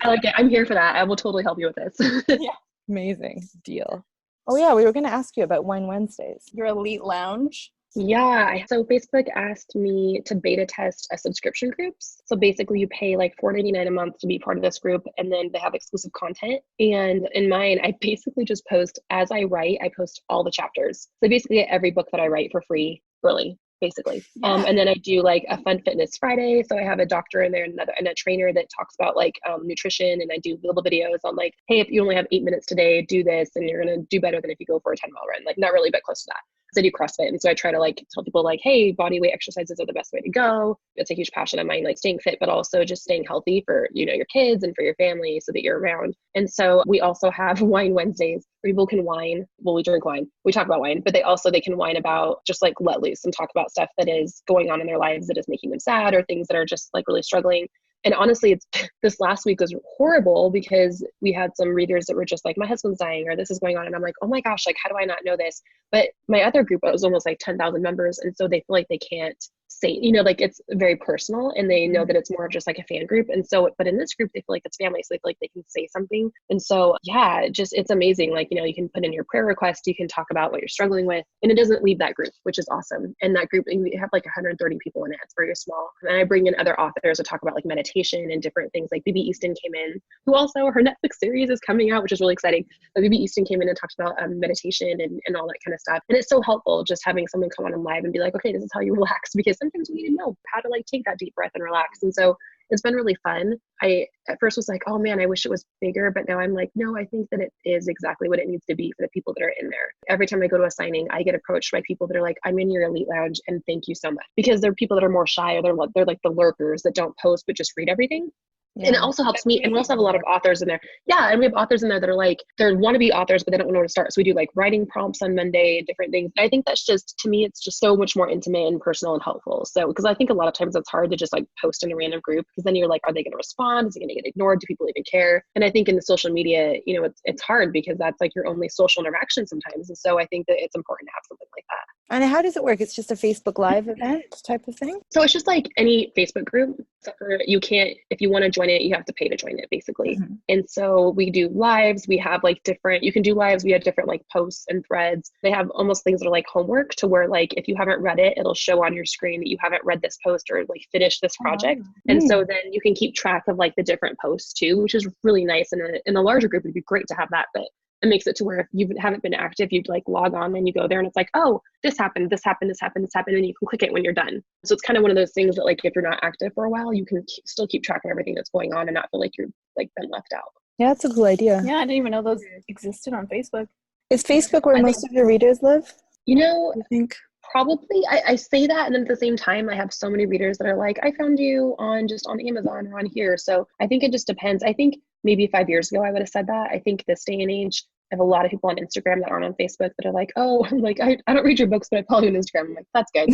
like it. I'm here for that. I will totally help you with this. Yeah. Amazing deal. Oh yeah, we were going to ask you about Wine Wednesdays. Your elite lounge. Yeah. So Facebook asked me to beta test a subscription groups. So basically you pay like $4.99 a month to be part of this group and then they have exclusive content. And in mine, I basically just post as I write, I post all the chapters. So basically get every book that I write for free early. Basically. Yeah. And then I do like a Fun Fitness Friday. So I have a doctor in there and a trainer that talks about like nutrition. And I do little videos on like, hey, if you only have 8 minutes today, do this and you're going to do better than if you go for a 10-mile run. Like not really, but close to that. So I do CrossFit. And so I try to like tell people like, hey, body weight exercises are the best way to go. It's a huge passion of mine, like staying fit, but also just staying healthy for, you know, your kids and for your family so that you're around. And so we also have Wine Wednesdays where people can wine. Well, we drink wine. We talk about wine, but they can wine about just like let loose and talk about stuff that is going on in their lives that is making them sad or things that are just like really struggling. And honestly, this last week was horrible because we had some readers that were just like, my husband's dying or this is going on. And I'm like, oh my gosh, like, how do I not know this? But my other group was almost like 10,000 members. And so they feel like they can't safe, like it's very personal, and they know that it's more of just like a fan group. And so, but in this group, they feel like it's family. So they feel like they can say something. And so, yeah, just, it's amazing. Like, you can put in your prayer request, you can talk about what you're struggling with, and it doesn't leave that group, which is awesome. And that group, we have like 130 people in it. It's very small. And I bring in other authors to talk about like meditation and different things. Like BB Easton came in, who also, her Netflix series is coming out, which is really exciting. But BB Easton came in and talked about meditation and all that kind of stuff. And it's so helpful just having someone come on live and be like, okay, this is how you relax, because sometimes we need to know how to like take that deep breath and relax. And so it's been really fun. I at first was like, oh man, I wish it was bigger, but now I'm like, no, I think that it is exactly what it needs to be for the people that are in there. Every time I go to a signing, I get approached by people that are like, I'm in your elite lounge and thank you so much, because they're people that are more shy, or they're like the lurkers that don't post but just read everything. Yeah. And it also helps me. And we also have a lot of authors in there. Yeah. And we have authors in there that are like, they're wannabe authors, but they don't know where to start. So we do like writing prompts on Monday and different things. And I think that's just, to me, it's just so much more intimate and personal and helpful. So, because I think a lot of times it's hard to just like post in a random group, because then you're like, are they going to respond? Is it going to get ignored? Do people even care? And I think in the social media, it's hard, because that's like your only social interaction sometimes. And so I think that it's important to have something like that. And how does it work? It's just a Facebook Live event type of thing? So it's just like any Facebook group, except for you can't, if you want to join it, you have to pay to join it, basically. Mm-hmm. And so we do lives. We have like you can do lives. We have different like posts and threads. They have almost things that are like homework, to where like, if you haven't read it, it'll show on your screen that you haven't read this post or like finished this project. Oh. And so then you can keep track of like the different posts too, which is really nice. And in a larger group, it'd be great to have that, but it makes it to where if you haven't been active, you'd like log on and you go there and it's like, oh, this happened, this happened, this happened, this happened. And you can click it when you're done. So it's kind of one of those things that like, if you're not active for a while, you can still keep track of everything that's going on and not feel like you're like been left out. Yeah, that's a cool idea. Yeah, I didn't even know those existed on Facebook. Is Facebook where most of your readers live? I think probably. I say that, and then at the same time, I have so many readers that are like, I found you on Amazon or on here. So I think it just depends. I think maybe 5 years ago I would have said that. I think this day and age, I have a lot of people on Instagram that aren't on Facebook that are like, oh, I'm like, I don't read your books, but I follow you on Instagram. I'm like, that's good.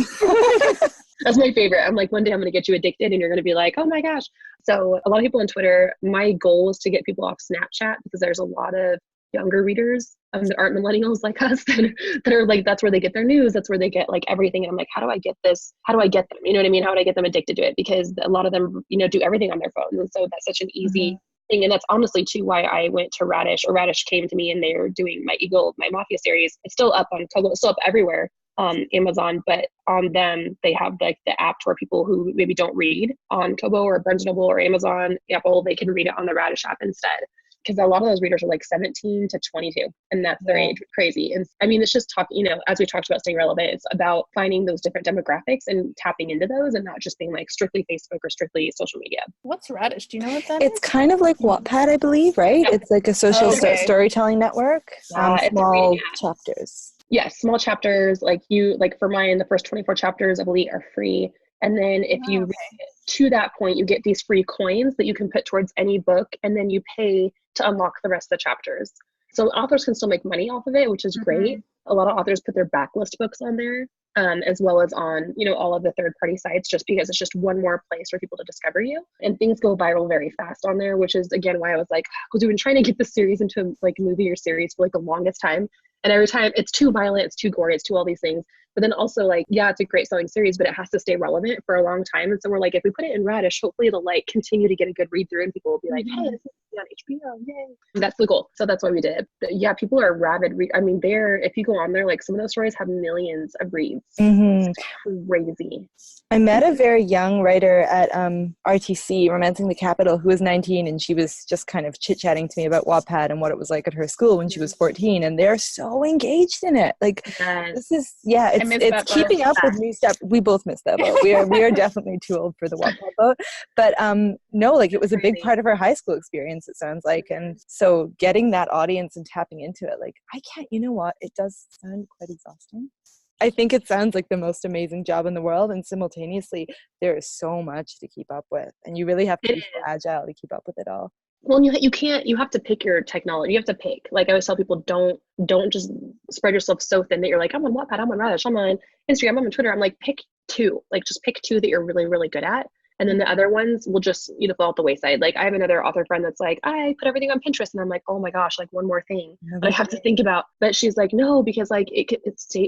That's my favorite. I'm like, one day I'm going to get you addicted and you're going to be like, oh my gosh. So a lot of people on Twitter, my goal is to get people off Snapchat, because there's a lot of younger readers that aren't millennials like us that are like, that's where they get their news. That's where they get like everything. And I'm like, how do I get this? How do I get them? You know what I mean? How would I get them addicted to it? Because a lot of them, do everything on their phones. And so that's such an easy thing. And that's honestly too why I went to Radish, or Radish came to me, and they're doing my Mafia series. It's still up on Kobo, it's still up everywhere on Amazon, but on them, they have like the app where people who maybe don't read on Kobo or Barnes & Noble or Amazon, Apple, they can read it on the Radish app instead. Because a lot of those readers are like 17 to 22, and that's their age. Crazy. And I mean, it's just as we talked about staying relevant, it's about finding those different demographics and tapping into those, and not just being like strictly Facebook or strictly social media. What's Radish? Do you know what that is? It's kind of like Wattpad, I believe, right? It's like a social storytelling network. Small chapters. Yes, small chapters. Like for mine, the first 24 chapters, I believe, are free. And then if you read it to that point, you get these free coins that you can put towards any book, and then you pay to unlock the rest of the chapters. So authors can still make money off of it, which is great. A lot of authors put their backlist books on there, as well as on, all of the third-party sites, just because it's just one more place for people to discover you. And things go viral very fast on there, which is, again, why I was like, because we've been trying to get this series into like a movie or series for like the longest time. And every time it's too violent, it's too gory, it's too all these things. But then also like, yeah, it's a great selling series, but it has to stay relevant for a long time. And so we're like, if we put it in Radish, hopefully it'll like continue to get a good read through, and people will be like, hey, this is on HBO, yay. That's the goal. So that's why we did it. But yeah, people are rabid. I mean, if you go on there, like some of those stories have millions of reads. It's crazy. I met a very young writer at RTC, Romancing the Capital, who was 19, and she was just kind of chit-chatting to me about Wattpad and what it was like at her school when she was 14, and they're so engaged in it. Like, this is, it's keeping up with new stuff. We both missed that boat. We are definitely too old for the Wattpad boat. But no, like it was a big part of our high school experience, it sounds like. And so getting that audience and tapping into it, like, you know what? It does sound quite exhausting. I think it sounds like the most amazing job in the world, and simultaneously there is so much to keep up with, and you really have to be so agile to keep up with it all. Well, you have to pick your technology. You have to pick. Like I always tell people, don't just spread yourself so thin that you're like, I'm on Wattpad, I'm on Radish, I'm on Instagram, I'm on Twitter. I'm like, pick two. Like just pick two that you're really, really good at, And then the other ones will just, fall out the wayside. Like I have another author friend that's like, I put everything on Pinterest. And I'm like, oh my gosh, like one more thing I have to think about. But she's like, no, because like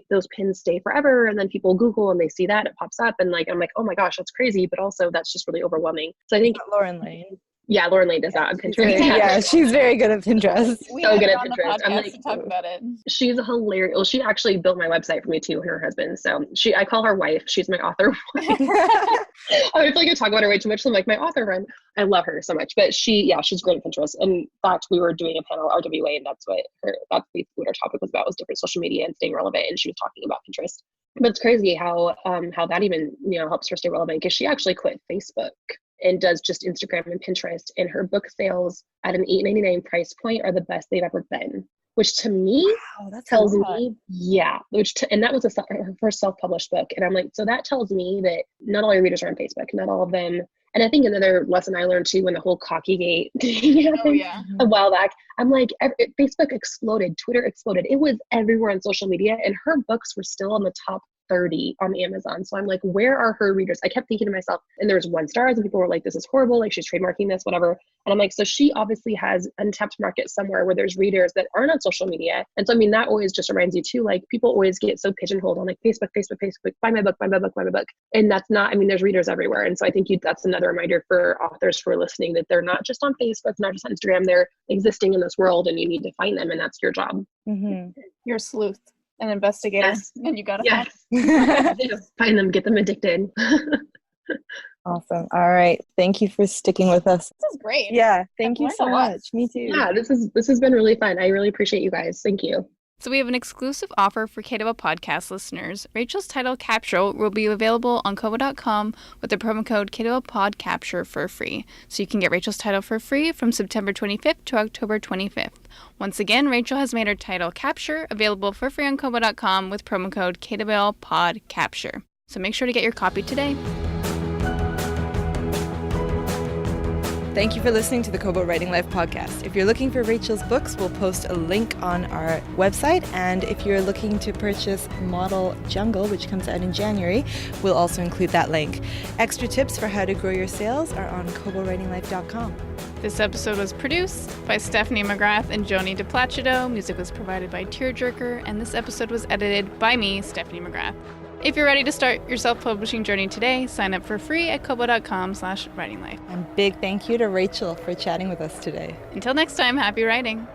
those pins stay forever. And then people Google and they see that, it pops up. And like, I'm like, oh my gosh, that's crazy. But also that's just really overwhelming. So I think Lauren Lane. Yeah, Lauren Lane does that on Pinterest. Yeah, she's very good at Pinterest. So good at Pinterest. I'm like, to talk about it. She's hilarious. Well, she actually built my website for me too, and her husband. So I call her wife. She's my author wife. I feel like I talk about her way too much. So I'm like, my author friend. I love her so much. But she's great at Pinterest. In fact, we were doing a panel at RWA, and that's what our topic was about, was different social media and staying relevant. And she was talking about Pinterest. But it's crazy how that even helps her stay relevant, because she actually quit Facebook and does just Instagram and Pinterest, and her book sales at an $8.99 price point are the best they've ever been, which to me tells me, and that was her first self-published book. And I'm like, so that tells me that not all your readers are on Facebook, not all of them. And I think another lesson I learned too, when the whole Cockygate happened a while back, I'm like, Facebook exploded, Twitter exploded. It was everywhere on social media, and her books were still on the top 30 on Amazon. So I'm like, where are her readers? I kept thinking to myself, and there was 1 star, and people were like, this is horrible, like she's trademarking this, whatever. And I'm like, so she obviously has untapped market somewhere where there's readers that aren't on social media. And so, I mean, that always just reminds you too, like people always get so pigeonholed on like Facebook, buy my book. And that's not, I mean, there's readers everywhere. And so I think that's another reminder for authors who are listening, that they're not just on Facebook, not just on Instagram, they're existing in this world, and you need to find them. And that's your job. Mm-hmm. You're a sleuth. An investigator, and you gotta find them, get them addicted. Awesome. All right, thank you for sticking with us. This is great. Yeah, thank you so much. Me too. Yeah, this has been really fun. I really appreciate you guys. Thank you. So we have an exclusive offer for Kobo podcast listeners. Rachel's title Capture will be available on Kobo.com with the promo code KOBOPodCapture for free. So you can get Rachel's title for free from September 25th to October 25th. Once again, Rachel has made her title Capture available for free on Kobo.com with promo code KOBOPodCapture. So make sure to get your copy today. Thank you for listening to the Kobo Writing Life podcast. If you're looking for Rachel's books, we'll post a link on our website. And if you're looking to purchase Model Jungle, which comes out in January, we'll also include that link. Extra tips for how to grow your sales are on KoboWritingLife.com. This episode was produced by Stephanie McGrath and Joni DePlacido. Music was provided by Tearjerker, and this episode was edited by me, Stephanie McGrath. If you're ready to start your self-publishing journey today, sign up for free at Kobo.com/writinglife. And big thank you to Rachel for chatting with us today. Until next time, happy writing.